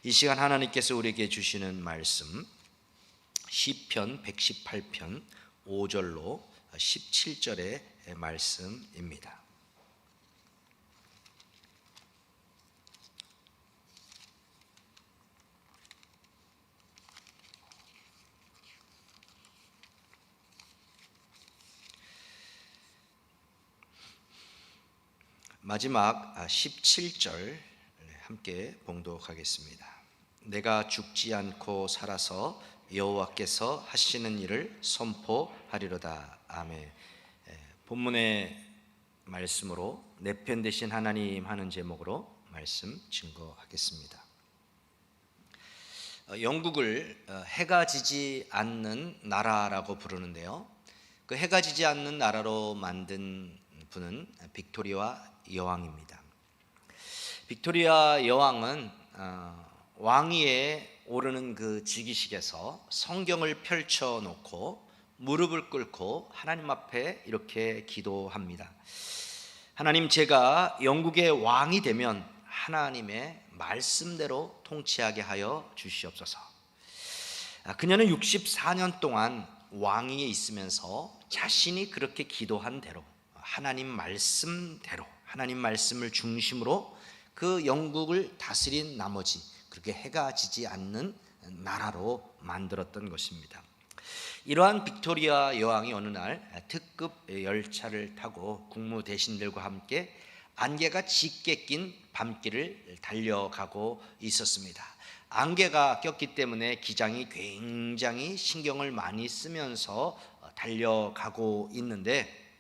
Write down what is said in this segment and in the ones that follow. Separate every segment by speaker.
Speaker 1: 이 시간 하나님께서 우리에게 주시는 말씀 시편 118편 5절로 17절의 말씀입니다. 마지막 17절 함께 봉독하겠습니다. 내가 죽지 않고 살아서 여호와께서 하시는 일을 선포하리로다. 아멘. 본문의 말씀으로 내 편 되신 하나님 하는 제목으로 말씀 증거하겠습니다. 영국을 해가 지지 않는 나라라고 부르는데요, 그 해가 지지 않는 나라로 만든 분은 빅토리아 여왕입니다. 빅토리아 여왕은 왕위에 오르는 그 즉위식에서 성경을 펼쳐놓고 무릎을 꿇고 하나님 앞에 이렇게 기도합니다. 하나님, 제가 영국의 왕이 되면 하나님의 말씀대로 통치하게 하여 주시옵소서. 그녀는 64년 동안 왕위에 있으면서 자신이 그렇게 기도한 대로 하나님 말씀대로 하나님 말씀을 중심으로 그 영국을 다스린 나머지 그렇게 해가 지지 않는 나라로 만들었던 것입니다. 이러한 빅토리아 여왕이 어느 날 특급 열차를 타고 국무대신들과 함께 안개가 짙게 낀 밤길을 달려가고 있었습니다. 안개가 꼈기 때문에 기장이 굉장히 신경을 많이 쓰면서 달려가고 있는데,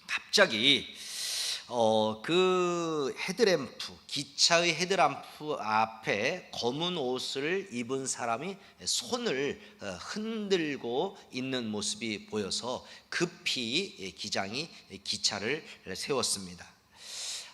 Speaker 1: 갑자기 그 헤드램프, 기차의 헤드램프 앞에 검은 옷을 입은 사람이 손을 흔들고 있는 모습이 보여서 급히 기장이 기차를 세웠습니다.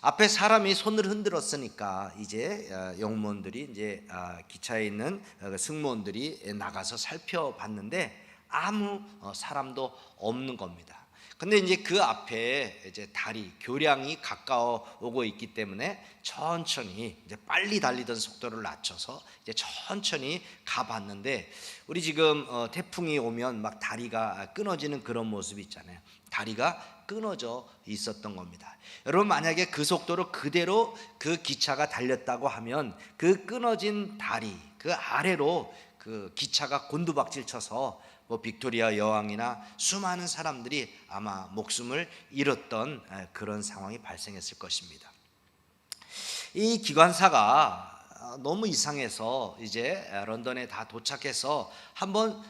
Speaker 1: 앞에 사람이 손을 흔들었으니까 이제 영무원들이 이제 기차에 있는 승무원들이 나가서 살펴봤는데 아무 사람도 없는 겁니다. 근데 이제 그 앞에 이제 다리, 교량이 가까워 오고 있기 때문에 천천히 이제 빨리 달리던 속도를 낮춰서 이제 천천히 가봤는데, 우리 지금 태풍이 오면 막 다리가 끊어지는 그런 모습이 있잖아요. 다리가 끊어져 있었던 겁니다. 여러분, 만약에 그 속도로 그대로 그 기차가 달렸다고 하면 그 끊어진 다리, 그 아래로 그 기차가 곤두박질 쳐서 빅토리아 여왕이나 수많은 사람들이 아마 목숨을 잃었던 그런 상황이 발생했을 것입니다. 이 기관사가 너무 이상해서 이제 런던에 다 도착해서 한번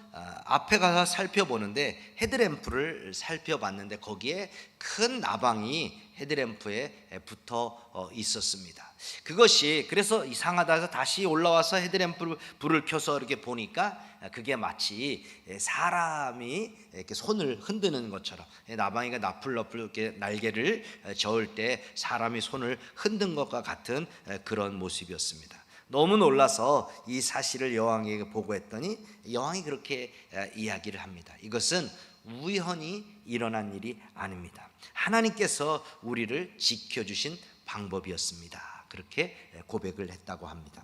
Speaker 1: 앞에 가서 살펴보는데, 헤드램프를 살펴봤는데 거기에 큰 나방이 헤드램프에 붙어 있었습니다. 그것이 그래서 이상하다 해서 다시 올라와서 헤드램프를 불을 켜서 이렇게 보니까 그게 마치 사람이 이렇게 손을 흔드는 것처럼, 나방이가 나풀나풀 이렇게 날개를 저을 때 사람이 손을 흔든 것과 같은 그런 모습이었습니다. 너무 놀라서 이 사실을 여왕에게 보고했더니 여왕이 그렇게 이야기를 합니다. 이것은 우연히 일어난 일이 아닙니다. 하나님께서 우리를 지켜주신 방법이었습니다. 그렇게 고백을 했다고 합니다.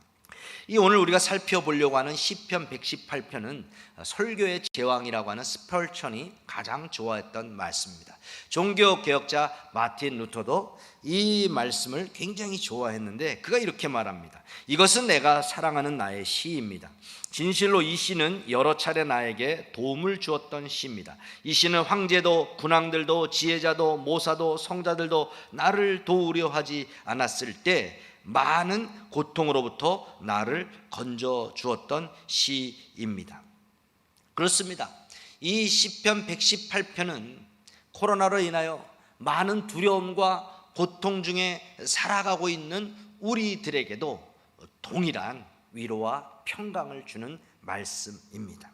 Speaker 1: 이 오늘 우리가 살펴보려고 하는 시편 118편은 설교의 제왕이라고 하는 스펄천이 가장 좋아했던 말씀입니다. 종교개혁자 마틴 루터도 이 말씀을 굉장히 좋아했는데 그가 이렇게 말합니다. 이것은 내가 사랑하는 나의 시입니다. 진실로 이 시는 여러 차례 나에게 도움을 주었던 시입니다. 이 시는 황제도 군왕들도 지혜자도 모사도 성자들도 나를 도우려 하지 않았을 때 많은 고통으로부터 나를 건져 주었던 시입니다. 그렇습니다. 이 시편 118편은 코로나로 인하여 많은 두려움과 고통 중에 살아가고 있는 우리들에게도 동일한 위로와 평강을 주는 말씀입니다.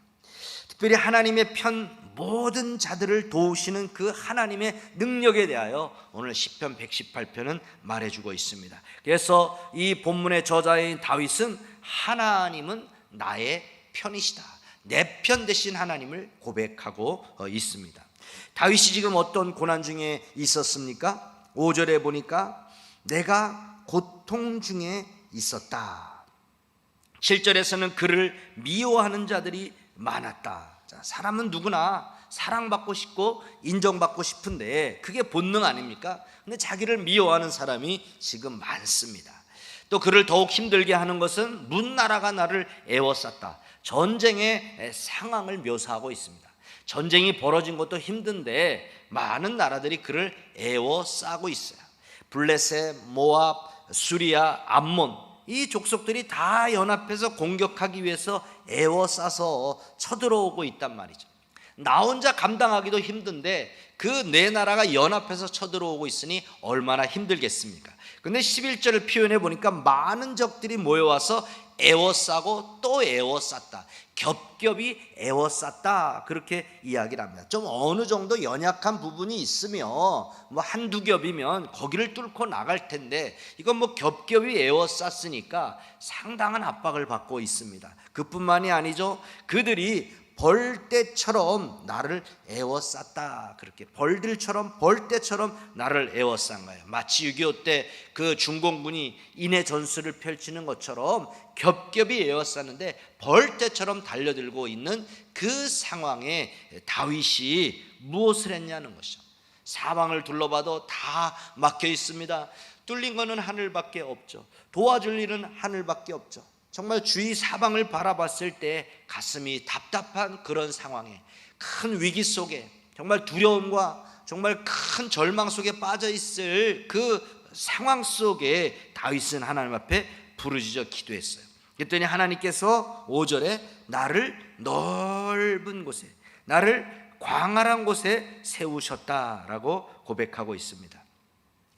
Speaker 1: 특별히 하나님의 편 모든 자들을 도우시는 그 하나님의 능력에 대하여 오늘 시편 118편은 말해주고 있습니다. 그래서 이 본문의 저자인 다윗은 하나님은 나의 편이시다, 내 편 되신 하나님을 고백하고 있습니다. 다윗이 지금 어떤 고난 중에 있었습니까? 5절에 보니까 내가 고통 중에 있었다. 7절에서는 그를 미워하는 자들이 많았다. 자, 사람은 누구나 사랑받고 싶고 인정받고 싶은데 그게 본능 아닙니까? 근데 자기를 미워하는 사람이 지금 많습니다. 또 그를 더욱 힘들게 하는 것은 문 나라가 나를 애워쌌다. 전쟁의 상황을 묘사하고 있습니다. 전쟁이 벌어진 것도 힘든데 많은 나라들이 그를 애워싸고 있어요. 블레셋, 모압, 수리아, 암몬, 이 족속들이 다 연합해서 공격하기 위해서 애워싸서 쳐들어오고 있단 말이죠. 나 혼자 감당하기도 힘든데 그 네 나라가 연합해서 쳐들어오고 있으니 얼마나 힘들겠습니까? 근데 11절을 표현해 보니까 많은 적들이 모여와서 애워싸고 또 애워쌌다. 겹겹이 애워쌌다. 그렇게 이야기를 합니다. 좀 어느 정도 연약한 부분이 있으면 뭐 한두 겹이면 거기를 뚫고 나갈 텐데 이건 뭐 겹겹이 애워쌌으니까 상당한 압박을 받고 있습니다. 그뿐만이 아니죠. 그들이 벌떼처럼 나를 애워쌌다. 그렇게 벌떼처럼 나를 애워싼 거예요. 마치 6.25 때 그 중공군이 인해 전술을 펼치는 것처럼 겹겹이 애워쌌는데 벌떼처럼 달려들고 있는 그 상황에 다윗이 무엇을 했냐는 것이죠. 사방을 둘러봐도 다 막혀 있습니다. 뚫린 거는 하늘밖에 없죠. 도와줄 일은 하늘밖에 없죠. 정말 주위 사방을 바라봤을 때 가슴이 답답한 그런 상황에, 큰 위기 속에, 정말 두려움과 정말 큰 절망 속에 빠져 있을 그 상황 속에 다윗은 하나님 앞에 부르짖어 기도했어요. 그랬더니 하나님께서 5절에 나를 넓은 곳에, 나를 광활한 곳에 세우셨다라고 고백하고 있습니다.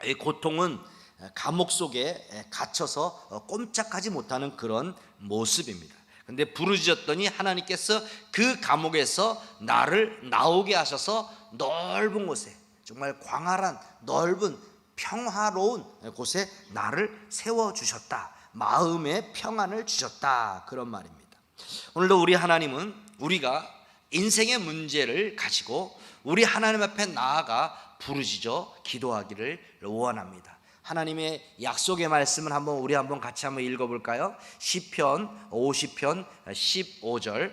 Speaker 1: 이 고통은 감옥 속에 갇혀서 꼼짝하지 못하는 그런 모습입니다. 근데 부르짖었더니 하나님께서 그 감옥에서 나를 나오게 하셔서 넓은 곳에, 정말 광활한 넓은 평화로운 곳에 나를 세워주셨다. 마음의 평안을 주셨다. 그런 말입니다. 오늘도 우리 하나님은 우리가 인생의 문제를 가지고 우리 하나님 앞에 나아가 부르짖어 기도하기를 원합니다. 하나님의 약속의 말씀을 우리 같이 한번 읽어볼까요? 시편 50편 15절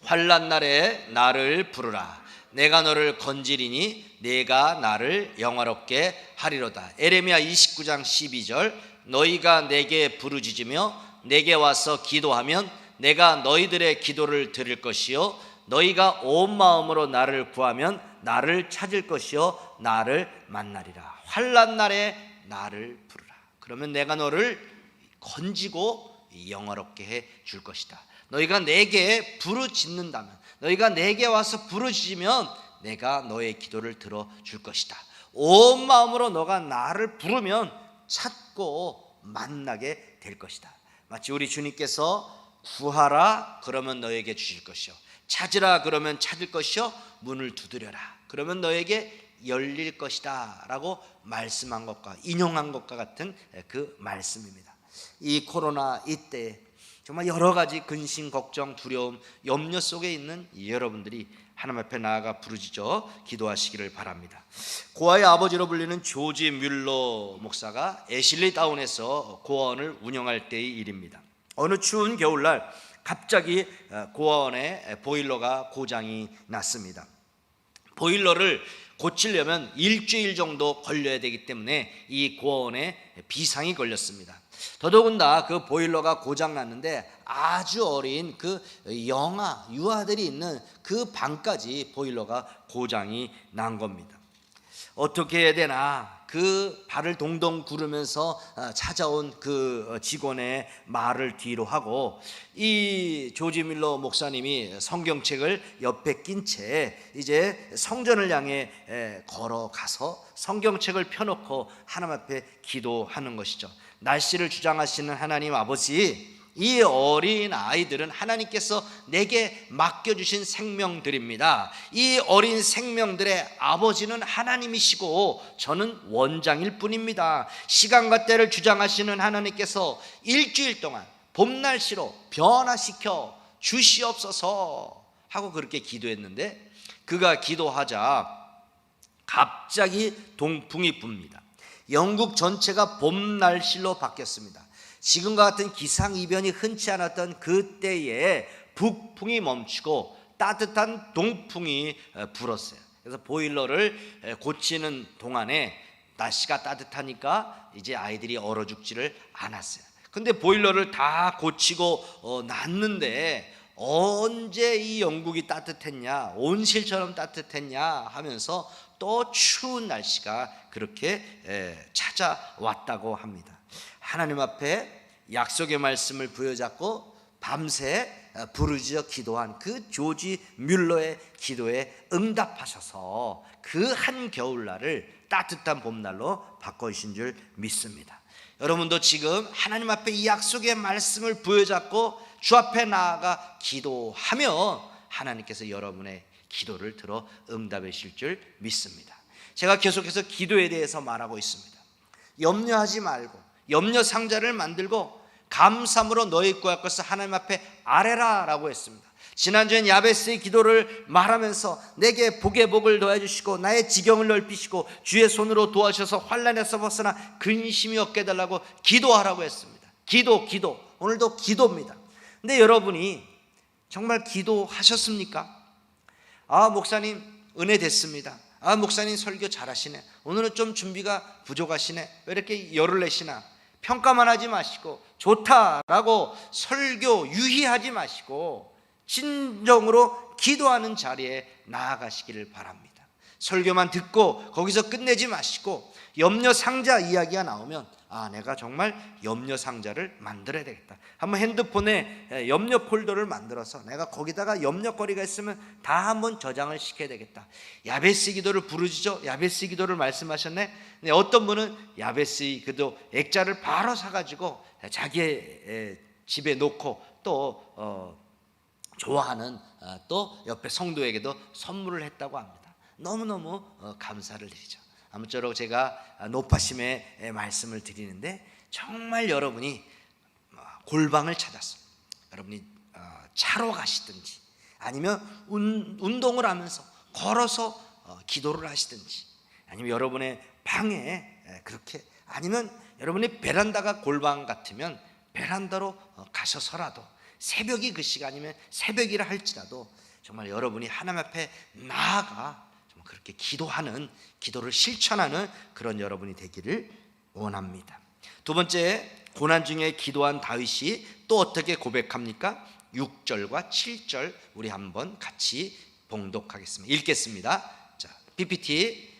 Speaker 1: 환난 날에 나를 부르라. 내가 너를 건지리니 내가 나를 영화롭게 하리로다. 에레미야 29장 12절 너희가 내게 부르짖으며 내게 와서 기도하면 내가 너희들의 기도를 들을 것이요 너희가 온 마음으로 나를 구하면 나를 찾을 것이요 나를 만나리라. 환난 날에 나를 부르라. 그러면 내가 너를 건지고 영화롭게 해 줄 것이다. 너희가 내게 부르짖는다면, 너희가 내게 와서 부르짖으면 내가 너의 기도를 들어줄 것이다. 온 마음으로 너가 나를 부르면 찾고 만나게 될 것이다. 마치 우리 주님께서 구하라 그러면 너에게 주실 것이요 찾으라 그러면 찾을 것이요 문을 두드려라 그러면 너에게 열릴 것이다 라고 말씀한 것과 인용한 것과 같은 그 말씀입니다. 이 코로나 이때 정말 여러 가지 근심, 걱정, 두려움, 염려 속에 있는 여러분들이 하나님 앞에 나아가 부르짖어 기도하시기를 바랍니다. 고아의 아버지로 불리는 조지 뮬러 목사가 애슐리 다운에서 고아원을 운영할 때의 일입니다. 어느 추운 겨울날 갑자기 고아원에 보일러가 고장이 났습니다. 보일러를 고치려면 일주일 정도 걸려야 되기 때문에 이 고아원에 비상이 걸렸습니다. 더더군다나 그 보일러가 고장났는데 아주 어린 그 유아들이 있는 그 방까지 보일러가 고장이 난 겁니다. 어떻게 해야 되나 그 발을 동동 구르면서 찾아온 그 직원의 말을 뒤로 하고 이 조지 밀러 목사님이 성경책을 옆에 낀 채 이제 성전을 향해 걸어가서 성경책을 펴놓고 하나님 앞에 기도하는 것이죠. 날씨를 주장하시는 하나님 아버지, 이 어린 아이들은 하나님께서 내게 맡겨주신 생명들입니다. 이 어린 생명들의 아버지는 하나님이시고 저는 원장일 뿐입니다. 시간과 때를 주장하시는 하나님께서 일주일 동안 봄날씨로 변화시켜 주시옵소서 하고 그렇게 기도했는데 그가 기도하자 갑자기 동풍이 붑니다. 영국 전체가 봄날씨로 바뀌었습니다. 지금과 같은 기상이변이 흔치 않았던 그때에 북풍이 멈추고 따뜻한 동풍이 불었어요. 그래서 보일러를 고치는 동안에 날씨가 따뜻하니까 이제 아이들이 얼어 죽지를 않았어요. 근데 보일러를 다 고치고 났는데 언제 이 영국이 따뜻했냐, 온실처럼 따뜻했냐 하면서 또 추운 날씨가 그렇게 찾아왔다고 합니다. 하나님 앞에 약속의 말씀을 부여잡고 밤새 부르짖어 기도한 그 조지 뮬러의 기도에 응답하셔서 그 한겨울날을 따뜻한 봄날로 바꿔주신 줄 믿습니다. 여러분도 지금 하나님 앞에 이 약속의 말씀을 부여잡고 주 앞에 나아가 기도하며 하나님께서 여러분의 기도를 들어 응답해 주실 줄 믿습니다. 제가 계속해서 기도에 대해서 말하고 있습니다. 염려하지 말고 염려 상자를 만들고 감사함으로 너희 구할 것을 하나님 앞에 아뢰라 라고 했습니다. 지난주엔 야베스의 기도를 말하면서 내게 복의 복을 더해주시고 나의 지경을 넓히시고 주의 손으로 도와주셔서 환난에서 벗어나 근심이 없게 해달라고 기도하라고 했습니다. 기도 오늘도 기도입니다. 근데 여러분이 정말 기도하셨습니까? 아, 목사님 은혜 됐습니다. 아, 목사님 설교 잘하시네. 오늘은 좀 준비가 부족하시네. 왜 이렇게 열을 내시나? 평가만 하지 마시고 좋다라고 설교 유희하지 마시고 진정으로 기도하는 자리에 나아가시기를 바랍니다. 설교만 듣고 거기서 끝내지 마시고 염려 상자 이야기가 나오면 아, 내가 정말 염려 상자를 만들어야 되겠다. 한번 핸드폰에 염려 폴더를 만들어서 내가 거기다가 염려거리가 있으면 다 한번 저장을 시켜야 되겠다. 야베스 기도를 부르짖어 야베스 기도를 말씀하셨네. 근데 어떤 분은 야베스 기도 액자를 바로 사가지고 자기의 집에 놓고 또 좋아하는 또 옆에 성도에게도 선물을 했다고 합니다. 너무너무 감사를 드리죠. 아무쪼록 제가 노파심의 말씀을 드리는데 정말 여러분이 골방을 찾아서 여러분이 차로 가시든지 아니면 운동을 하면서 걸어서 기도를 하시든지 아니면 여러분의 방에 그렇게 아니면 여러분의 베란다가 골방 같으면 베란다로 가셔서라도 새벽이 그 시간이면 새벽이라 할지라도 정말 여러분이 하나님 앞에 나아가 그렇게 기도하는 기도를 실천하는 그런 여러분이 되기를 원합니다. 두 번째, 고난 중에 기도한 다윗이 또 어떻게 고백합니까? 6절과 7절 우리 한번 같이 봉독하겠습니다. 읽겠습니다. 자, PPT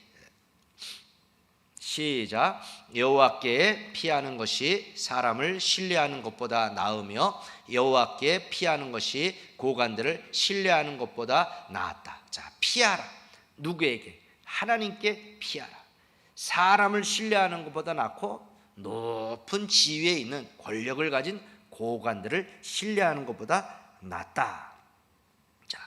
Speaker 1: 시작. 여호와께 피하는 것이 사람을 신뢰하는 것보다 나으며 여호와께 피하는 것이 고관들을 신뢰하는 것보다 나았다. 자, 피하라. 누구에게? 하나님께 피하라. 사람을 신뢰하는 것보다 낫고 높은 지위에 있는 권력을 가진 고관들을 신뢰하는 것보다 낫다. 자,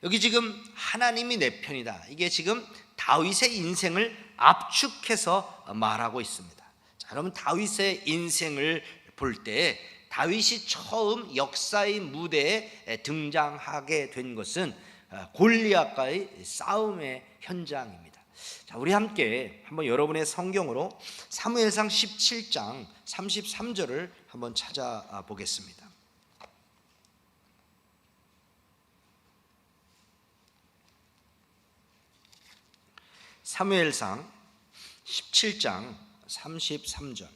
Speaker 1: 여기 지금 하나님이 내 편이다. 이게 지금 다윗의 인생을 압축해서 말하고 있습니다. 자, 여러분 다윗의 인생을 볼 때 다윗이 처음 역사의 무대에 등장하게 된 것은 골리앗과의 싸움의 현장입니다. 자, 우리 함께 한번 여러분의 성경으로 사무엘상 17장 33절을 한번 찾아보겠습니다. 사무엘상 17장 33절.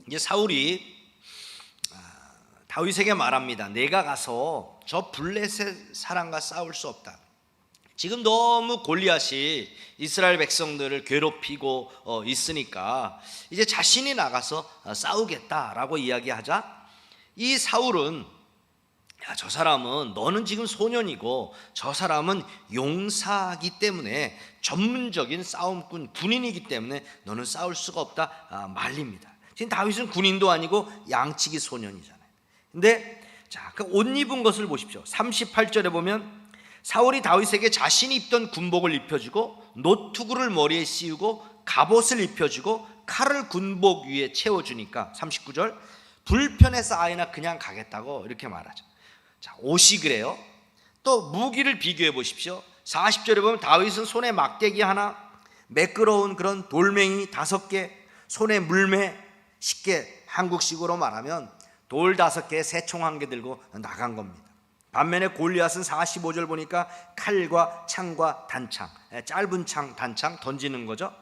Speaker 1: 이제 사울이 다윗에게 말합니다. 내가 가서 저 블레셋 사람과 싸울 수 없다. 지금 너무 골리앗이 이스라엘 백성들을 괴롭히고 있으니까 이제 자신이 나가서 싸우겠다라고 이야기하자 이 사울은 야, 저 사람은 너는 지금 소년이고 저 사람은 용사이기 때문에 전문적인 싸움꾼 군인이기 때문에 너는 싸울 수가 없다 말립니다. 지금 다윗은 군인도 아니고 양치기 소년이잖아요. 근데 자, 그 옷 입은 것을 보십시오. 38절에 보면 사울이 다윗에게 자신이 입던 군복을 입혀주고 노투구를 머리에 씌우고 갑옷을 입혀주고 칼을 군복 위에 채워주니까 39절 불편해서 아이나 그냥 가겠다고 이렇게 말하죠. 자, 옷이 그래요. 또 무기를 비교해 보십시오. 40절에 보면 다윗은 손에 막대기 하나, 매끄러운 그런 돌멩이 5개, 손에 물매, 쉽게 한국식으로 말하면 돌 5개, 새총 1개 들고 나간 겁니다. 반면에 골리앗은 45절 보니까 칼과 창과 단창, 짧은 창, 단창 던지는 거죠.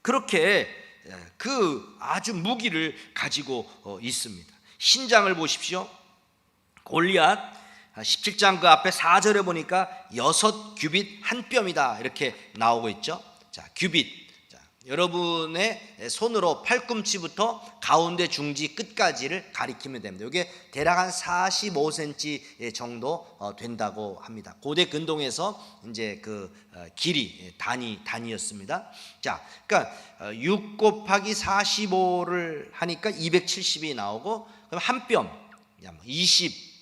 Speaker 1: 그렇게 그 아주 무기를 가지고 있습니다. 신장을 보십시오. 골리앗 17장 그 앞에 4절에 보니까 6규빗 한 뼘이다 이렇게 나오고 있죠. 자, 규빗. 여러분의 손으로 팔꿈치부터 가운데 중지 끝까지를 가리키면 됩니다. 이게 대략 한 45cm 정도 된다고 합니다. 고대 근동에서 이제 그 길이 단위였습니다. 자, 그러니까 6 곱하기 45를 하니까 270이 나오고, 그럼 한 뼘 20,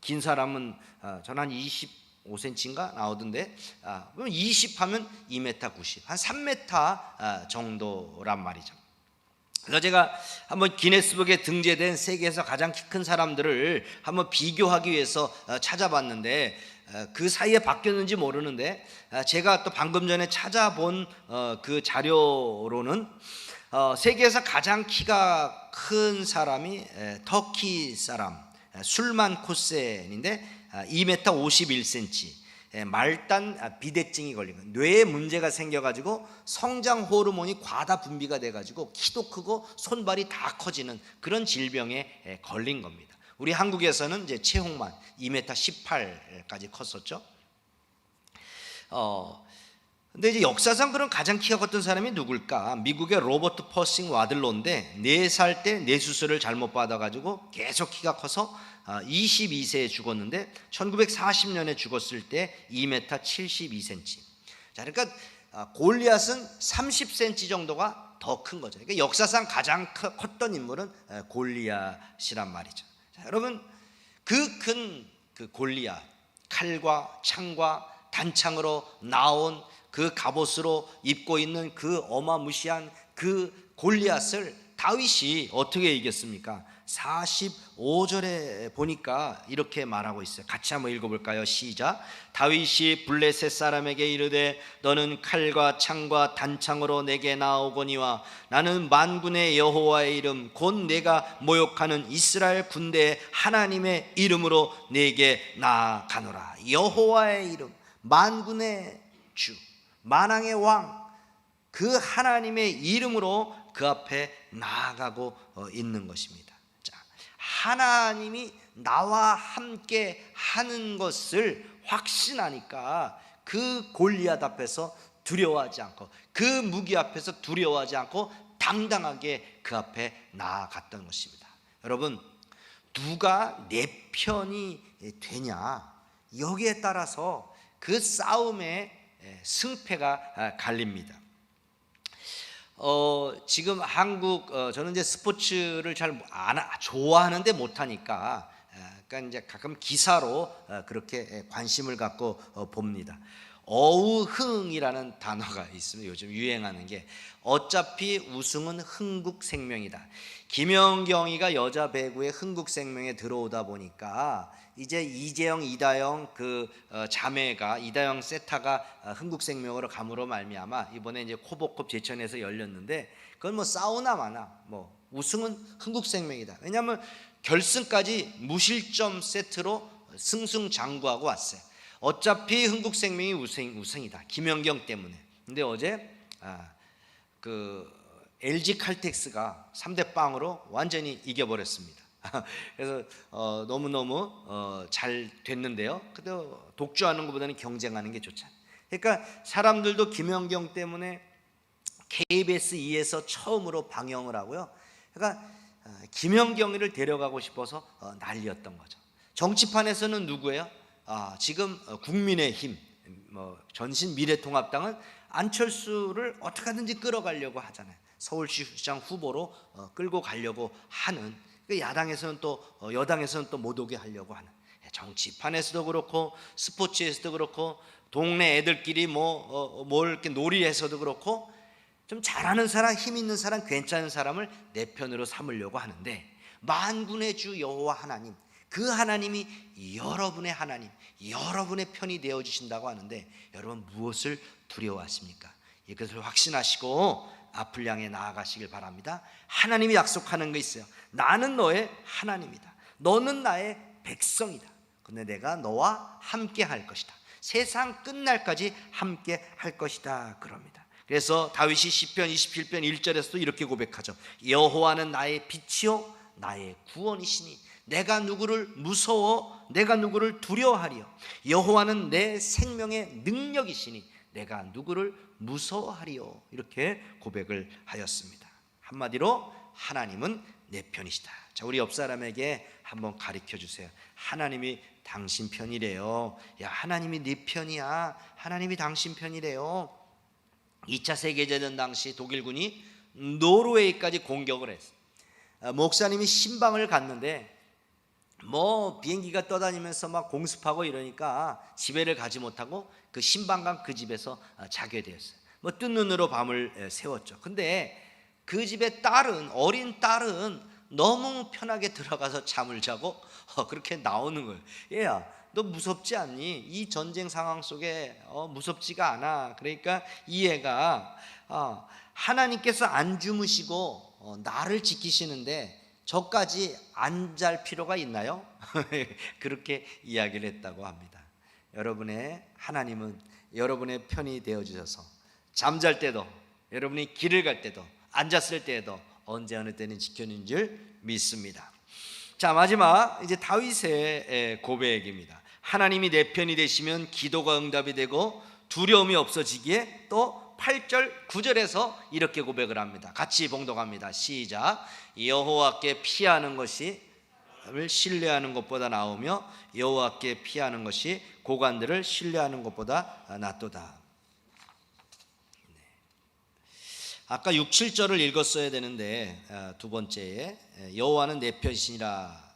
Speaker 1: 긴 사람은 저는 한 25cm인가 나오던데, 그럼 20 하면 2m 90, 한 3m 정도란 말이죠. 그래서 제가 한번 기네스북에 등재된 세계에서 가장 키 큰 사람들을 한번 비교하기 위해서 찾아봤는데, 그 사이에 바뀌었는지 모르는데 제가 또 방금 전에 찾아본 그 자료로는 세계에서 가장 키가 큰 사람이 터키 사람 술만 코센인데 2m 51cm, 말단 비대증이 걸린 거예요. 뇌에 문제가 생겨가지고 성장 호르몬이 과다 분비가 돼가지고 키도 크고 손발이 다 커지는 그런 질병에 걸린 겁니다. 우리 한국에서는 이제 최홍만 2m 18까지 컸었죠. 근데 이제 역사상 그런 가장 키가 컸던 사람이 누굴까? 미국의 로버트 퍼싱 와들로인데 4살 때 뇌수술을 잘못 받아가지고 계속 키가 커서 22세에 죽었는데 1940년에 죽었을 때 2m 72cm. 자, 그러니까 골리앗은 30cm 정도가 더 큰 거죠. 그러니까 역사상 가장 컸던 인물은 골리앗이란 말이죠. 자, 여러분, 그 큰 그 골리앗, 칼과 창과 단창으로 나온 그 갑옷으로 입고 있는 그 어마무시한 그 골리앗을 다윗이 어떻게 이겼습니까? 45절에 보니까 이렇게 말하고 있어요. 같이 한번 읽어볼까요? 시작. 다윗이 블레셋 사람에게 이르되 너는 칼과 창과 단창으로 내게 나오거니와 나는 만군의 여호와의 이름 곧 내가 모욕하는 이스라엘 군대의 하나님의 이름으로 내게 나아가노라. 여호와의 이름, 만군의 주, 만왕의 왕, 그 하나님의 이름으로 그 앞에 나아가고 있는 것입니다. 자, 하나님이 나와 함께 하는 것을 확신하니까 그 골리앗 앞에서 두려워하지 않고, 그 무기 앞에서 두려워하지 않고 당당하게 그 앞에 나아갔던 것입니다. 여러분, 누가 내 편이 되냐, 여기에 따라서 그 싸움의 승패가 갈립니다. 지금 한국, 저는 이제 스포츠를 잘 좋아하는데 못하니까, 그러니까 이제 가끔 기사로 그렇게 관심을 갖고 봅니다. 어우흥이라는 단어가 있습니다. 요즘 유행하는 게, 어차피 우승은 흥국생명이다. 김연경이가 여자 배구의 흥국생명에 들어오다 보니까 이제 이재영, 이다영 그 자매가, 이다영 세타가 흥국생명으로 감으로 말미암아 이번에 이제 코보컵 제천에서 열렸는데, 그건 뭐 싸우나 마나 뭐 우승은 흥국생명이다. 왜냐하면 결승까지 무실점 세트로 승승장구하고 왔어요. 어차피 흥국생명이 우승이다, 김연경 때문에. 근데 어제 그 LG 칼텍스가 3대0으로 완전히 이겨버렸습니다. 그래서 너무너무 잘 됐는데요. 근데 독주하는 것보다는 경쟁하는 게 좋잖아요. 그러니까 사람들도 김연경 때문에 KBS 2에서 처음으로 방영을 하고요. 그러니까 김연경이를 데려가고 싶어서 난리였던 거죠. 정치판에서는 누구예요? 지금 국민의힘, 전신 미래통합당은 안철수를 어떻게 하든지 끌어가려고 하잖아요. 서울시장 후보로 끌고 가려고 하는, 야당에서는 또 여당에서는 또 못 오게 하려고 하는, 정치판에서도 그렇고 스포츠에서도 그렇고 동네 애들끼리 뭘 이렇게 놀이에서도 그렇고, 좀 잘하는 사람, 힘 있는 사람, 괜찮은 사람을 내 편으로 삼으려고 하는데, 만군의 주 여호와 하나님, 그 하나님이 여러분의 하나님, 여러분의 편이 되어 주신다고 하는데, 여러분 무엇을 두려워하십니까? 이것을 확신하시고 앞을 향해 나아가시길 바랍니다. 하나님이 약속하는 게 있어요. 나는 너의 하나님이다. 너는 나의 백성이다. 근데 내가 너와 함께 할 것이다. 세상 끝날까지 함께 할 것이다 그럽니다. 그래서 다윗이 시편 27편 1절에서도 이렇게 고백하죠. 여호와는 나의 빛이요 나의 구원이시니 내가 누구를 무서워 내가 누구를 두려워하리요. 여호와는 내 생명의 능력이시니 내가 누구를 무서워하리요. 이렇게 고백을 하였습니다. 한마디로 하나님은 내 편이시다. 자, 우리 옆 사람에게 한번 가르쳐 주세요. 하나님이 당신 편이래요. 야, 하나님이 네 편이야. 하나님이 당신 편이래요. 2차 세계대전 당시 독일군이 노르웨이까지 공격을 했어요. 목사님이 신방을 갔는데 비행기가 떠다니면서 막 공습하고 이러니까 집에를 가지 못하고 그 신방간 그 집에서 자게 되었어요. 뜬 눈으로 밤을 새웠죠. 근데 그 집의 어린 딸은 너무 편하게 들어가서 잠을 자고 그렇게 나오는 거예요. 얘야, 너 무섭지 않니? 이 전쟁 상황 속에 무섭지가 않아. 그러니까 이 애가 하나님께서 안 주무시고 나를 지키시는데 저까지 안 잘 필요가 있나요? 그렇게 이야기를 했다고 합니다. 여러분의 하나님은 여러분의 편이 되어주셔서 잠잘 때도 여러분이 길을 갈 때도 앉았을 때에도 언제 어느 때는 지켜주는 줄 믿습니다. 자, 마지막 이제 다윗의 고백입니다. 하나님이 내 편이 되시면 기도가 응답이 되고 두려움이 없어지기에 또 8절 9절에서 이렇게 고백을 합니다. 같이 봉독합니다. 시작. 여호와께 피하는 것이 신뢰하는 것보다 나으며 여호와께 피하는 것이 고관들을 신뢰하는 것보다 낫도다. 아까 6, 7절을 읽었어야 되는데 두 번째에 여호와는 내 편이시니라.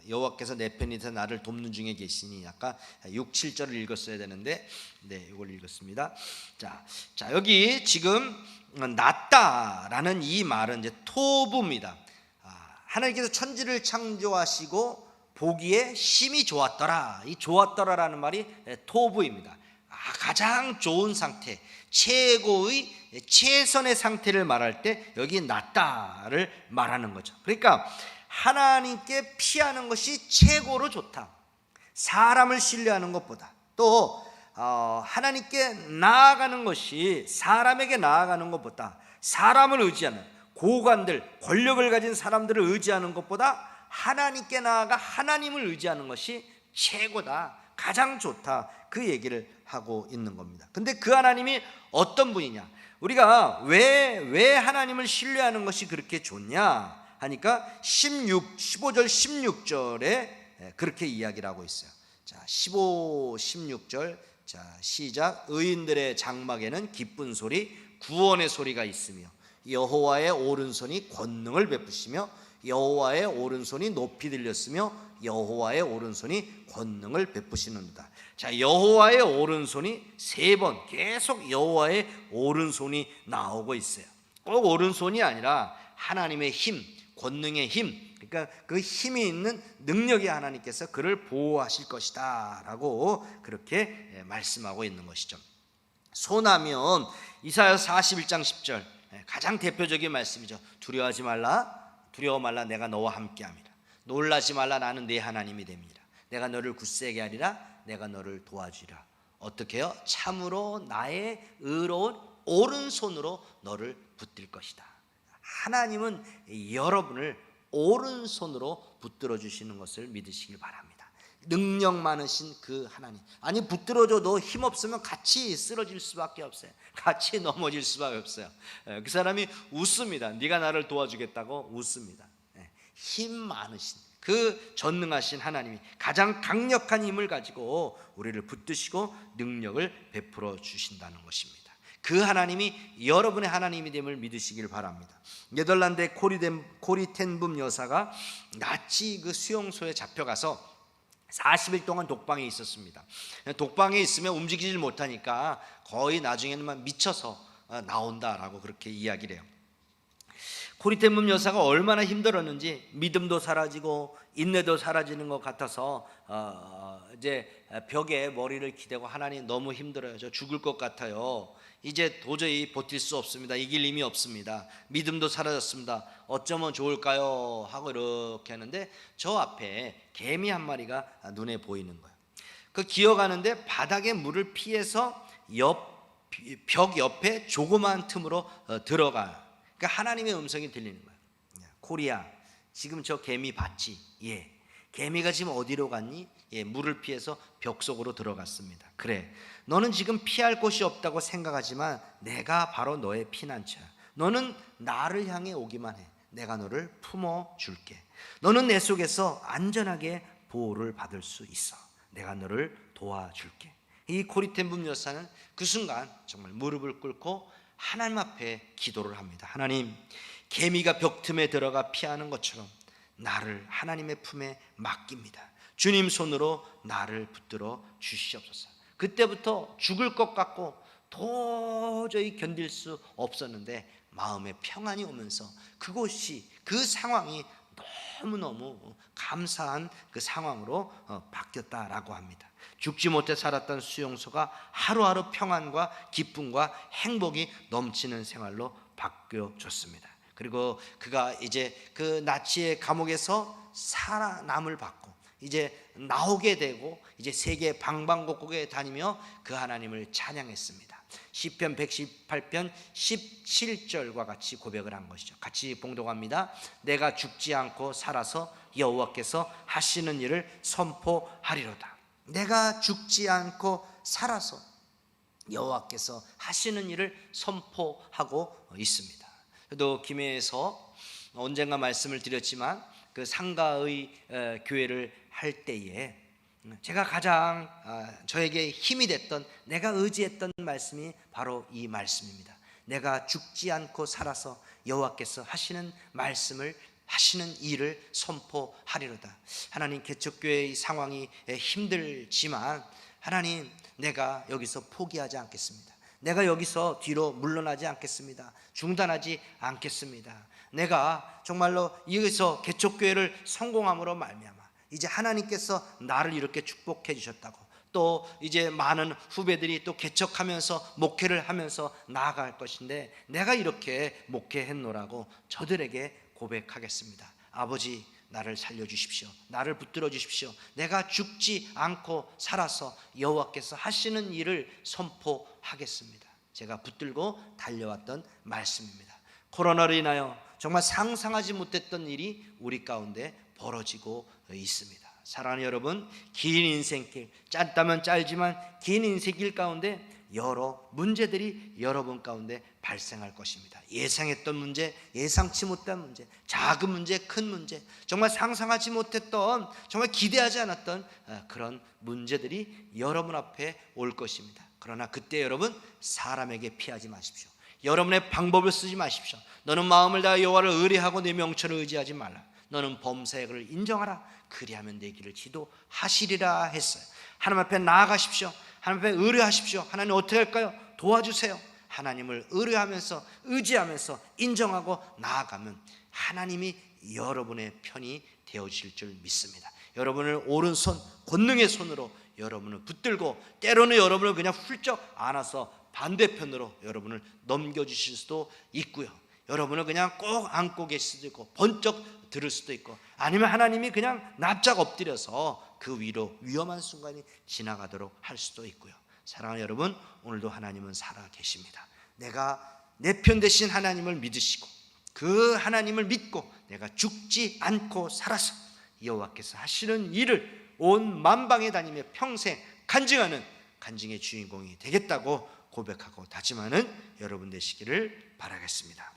Speaker 1: 여호와께서 내 편이서 나를 돕는 중에 계시니. 아까 6, 7절을 읽었어야 되는데 이걸 읽었습니다. 자, 여기 지금 낫다라는 이 말은 이제 토부입니다. 하나님께서 천지를 창조하시고 보기에 심히 좋았더라. 이 좋았더라라는 말이 토부입니다. 가장 좋은 상태, 최고의 최선의 상태를 말할 때 여기 낫다를 말하는 거죠. 그러니까 하나님께 피하는 것이 최고로 좋다. 사람을 신뢰하는 것보다 또 하나님께 나아가는 것이 사람에게 나아가는 것보다 사람을 의지하는 고관들, 권력을 가진 사람들을 의지하는 것보다 하나님께 나아가 하나님을 의지하는 것이 최고다, 가장 좋다, 그 얘기를 하고 있는 겁니다. 근데 그 하나님이 어떤 분이냐? 우리가 왜 하나님을 신뢰하는 것이 그렇게 좋냐 하니까 15절 16절에 그렇게 이야기를 하고 있어요. 자, 15, 16절. 자, 시작. 의인들의 장막에는 기쁜 소리, 구원의 소리가 있으며 여호와의 오른손이 권능을 베푸시며 여호와의 오른손이 높이 들렸으며 여호와의 오른손이 권능을 베푸시는도다. 자, 여호와의 오른손이 세 번 계속 여호와의 오른손이 나오고 있어요. 꼭 오른손이 아니라 하나님의 힘, 권능의 힘, 그러니까 그 힘이 있는 능력이 하나님께서 그를 보호하실 것이다 라고 그렇게 말씀하고 있는 것이죠. 소나면 이사야서 41장 10절 가장 대표적인 말씀이죠. 두려워하지 말라, 두려워 말라, 내가 너와 함께함이라. 놀라지 말라, 나는 네 하나님이 됨이라. 내가 너를 굳세게 하리라, 내가 너를 도와주리라. 어떻게 해요? 참으로 나의 의로운 오른손으로 너를 붙들 것이다. 하나님은 여러분을 오른손으로 붙들어 주시는 것을 믿으시길 바랍니다. 능력 많으신 그 하나님. 아니, 붙들어줘도 힘없으면 같이 쓰러질 수밖에 없어요. 같이 넘어질 수밖에 없어요. 그 사람이 웃습니다. 네가 나를 도와주겠다고 웃습니다. 힘 많으신 그 전능하신 하나님이 가장 강력한 힘을 가지고 우리를 붙드시고 능력을 베풀어 주신다는 것입니다. 그 하나님이 여러분의 하나님이 됨을 믿으시길 바랍니다. 네덜란드의 코리텐붐 여사가 나치 그 수용소에 잡혀가서 40일 동안 독방에 있었습니다. 독방에 있으면 움직이질 못하니까 거의 나중에는 미쳐서 나온다라고 그렇게 이야기를 해요. 고리대문 여사가 얼마나 힘들었는지 믿음도 사라지고 인내도 사라지는 것 같아서 이제 벽에 머리를 기대고 하나님 너무 힘들어요. 저 죽을 것 같아요. 이제 도저히 버틸 수 없습니다. 이길 힘이 없습니다. 믿음도 사라졌습니다. 어쩌면 좋을까요? 하고 이렇게 하는데 저 앞에 개미 한 마리가 눈에 보이는 거예요. 그 기어가는데 바닥에 물을 피해서 벽 옆에 조그마한 틈으로 들어가요. 그러니까 하나님의 음성이 들리는 거예요. 코리아, 지금 저 개미 봤지? 예. 개미가 지금 어디로 갔니? 예, 물을 피해서 벽 속으로 들어갔습니다. 그래, 너는 지금 피할 곳이 없다고 생각하지만 내가 바로 너의 피난처야. 너는 나를 향해 오기만 해. 내가 너를 품어줄게. 너는 내 속에서 안전하게 보호를 받을 수 있어. 내가 너를 도와줄게. 이 고리템분 여사는 그 순간 정말 무릎을 꿇고 하나님 앞에 기도를 합니다. 하나님, 개미가 벽 틈에 들어가 피하는 것처럼 나를 하나님의 품에 맡깁니다. 주님 손으로 나를 붙들어 주시옵소서. 그때부터 죽을 것 같고 도저히 견딜 수 없었는데 마음에 평안이 오면서 그곳이, 그 상황이 너무너무 감사한 그 상황으로 바뀌었다라고 합니다. 죽지 못해 살았던 수용소가 하루하루 평안과 기쁨과 행복이 넘치는 생활로 바뀌어졌습니다. 그리고 그가 이제 그 나치의 감옥에서 살아남을 받고 이제 나오게 되고 이제 세계 방방곡곡에 다니며 그 하나님을 찬양했습니다. 시편 118편 17절과 같이 고백을 한 것이죠. 같이 봉독합니다. 내가 죽지 않고 살아서 여호와께서 하시는 일을 선포하리로다. 내가 죽지 않고 살아서 여호와께서 하시는 일을 선포하고 있습니다. 저도 김해에서 언젠가 말씀을 드렸지만 그 상가의 교회를 할 때에 제가 가장 저에게 힘이 됐던, 내가 의지했던 말씀이 바로 이 말씀입니다. 내가 죽지 않고 살아서 여호와께서 하시는 말씀을, 하시는 일을 선포하리로다. 하나님, 개척교회의 상황이 힘들지만 하나님, 내가 여기서 포기하지 않겠습니다. 내가 여기서 뒤로 물러나지 않겠습니다. 중단하지 않겠습니다. 내가 정말로 여기서 개척교회를 성공함으로 말미암아 이제 하나님께서 나를 이렇게 축복해 주셨다고, 또 이제 많은 후배들이 또 개척하면서 목회를 하면서 나아갈 것인데 내가 이렇게 목회했노라고 저들에게 고백하겠습니다. 아버지, 나를 살려주십시오. 나를 붙들어 주십시오. 내가 죽지 않고 살아서 여호와께서 하시는 일을 선포하겠습니다. 제가 붙들고 달려왔던 말씀입니다. 코로나로 인하여 정말 상상하지 못했던 일이 우리 가운데 벌어지고 있습니다. 사랑하는 여러분, 긴 인생길, 짧다면 짧지만 긴 인생길 가운데 여러 문제들이 여러분 가운데 발생할 것입니다. 예상했던 문제, 예상치 못한 문제, 작은 문제, 큰 문제, 정말 상상하지 못했던, 정말 기대하지 않았던 그런 문제들이 여러분 앞에 올 것입니다. 그러나 그때 여러분, 사람에게 피하지 마십시오. 여러분의 방법을 쓰지 마십시오. 너는 마음을 다해 여호와를 의뢰하고 내 명철을 의지하지 말라. 너는 범사액을 인정하라. 그리하면 내 길을 지도하시리라 했어요. 하나님 앞에 나아가십시오. 하나님 앞에 의뢰하십시오. 하나님 어떻게 할까요? 도와주세요. 하나님을 의뢰하면서, 의지하면서 인정하고 나아가면 하나님이 여러분의 편이 되어질 줄 믿습니다. 여러분을 오른손, 권능의 손으로 여러분을 붙들고 때로는 여러분을 그냥 훌쩍 안아서 반대편으로 여러분을 넘겨주실 수도 있고요, 여러분을 그냥 꼭 안고 계실 수도 있고 번쩍 들을 수도 있고, 아니면 하나님이 그냥 납작 엎드려서 그 위로 위험한 순간이 지나가도록 할 수도 있고요. 사랑하는 여러분, 오늘도 하나님은 살아 계십니다. 내가 내 편 되신 하나님을 믿으시고 그 하나님을 믿고 내가 죽지 않고 살아서 여호와께서 하시는 일을 온 만방에 다니며 평생 간증하는 간증의 주인공이 되겠다고 고백하고 다짐하는 여러분 되시기를 바라겠습니다.